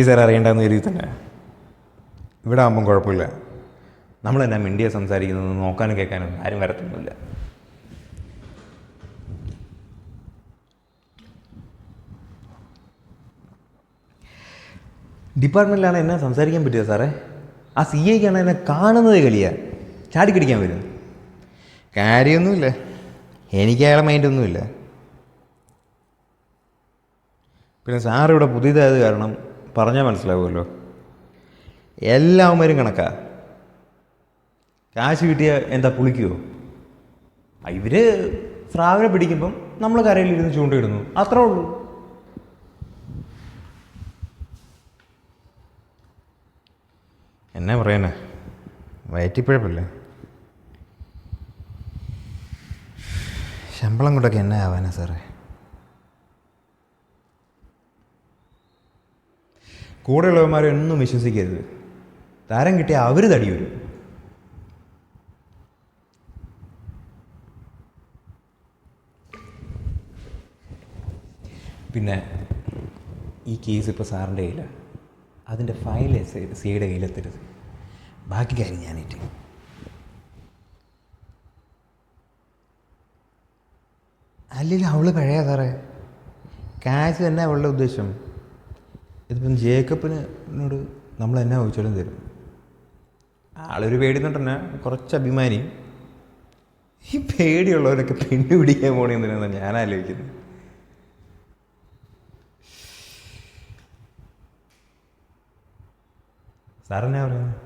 Sir അറിയേണ്ടെന്ന് കരുതി തന്നെ. ഇവിടെ ആകുമ്പം കുഴപ്പമില്ല, നമ്മൾ തന്നെ മിണ്ടിയെ സംസാരിക്കുന്നത് നോക്കാനും കേൾക്കാനും ആരും വരത്തൊന്നുമില്ല. ഡിപ്പാർട്ട്മെൻറ്റിലാണ് എന്നെ സംസാരിക്കാൻ പറ്റുക സാറേ. ആ സി ഐക്കാണ് എന്നെ കാണുന്നത് കളിയാ, ചാടിക്കടിക്കാൻ വരും. കാര്യമൊന്നുമില്ല, എനിക്ക് അയാളെ മൈൻഡൊന്നുമില്ല. പിന്നെ സാറിവിടെ പുതിയതായത് കാരണം പറഞ്ഞാൽ മനസ്സിലാവുമല്ലോ, എല്ലാവരും കണക്കാ. കാശ് കിട്ടിയ എന്താ പുളിക്കുമോ? ഇവർ സ്രാവിനെ പിടിക്കുമ്പം നമ്മൾ കരയിലിരുന്ന് ചൂണ്ടയിടുന്നു, അത്രേ ഉള്ളൂ. എന്നാ പറയാനാ, വയറ്റിപ്പഴപ്പല്ലേ. ശമ്പളം കൊണ്ടൊക്കെ എന്നാ ആവാനാ സാറേ. കൂടെയുള്ളവന്മാരെ ഒന്നും വിശ്വസിക്കരുത്, താരം കിട്ടിയാൽ അവർ തടി വരും. പിന്നെ ഈ കേസ് ഇപ്പോൾ സാറിൻ്റെ കയ്യിലാണ്, അതിൻ്റെ ഫയൽ സിയുടെ കയ്യിലെത്തരുത്. ബാക്കി കാര്യം ഞാനേറ്റ്. അല്ലെങ്കിൽ അവൾ പഴയ സാറേ, കാശ് തന്നെ അവളുടെ ഉദ്ദേശം. ഇതിപ്പം ജേക്കബിനോട് നമ്മൾ എന്നാ ചോദിച്ചാലും തരും. ആളൊരു പേടി തന്നെ, കുറച്ച് അഭിമാനി. ഈ പേടിയുള്ളവരൊക്കെ പെണ്ണ് പിടിക്കാൻ പോണെന്നാണ് ഞാൻ ആലോചിക്കുന്നത്. സാറെന്നാ പറയുന്നത്?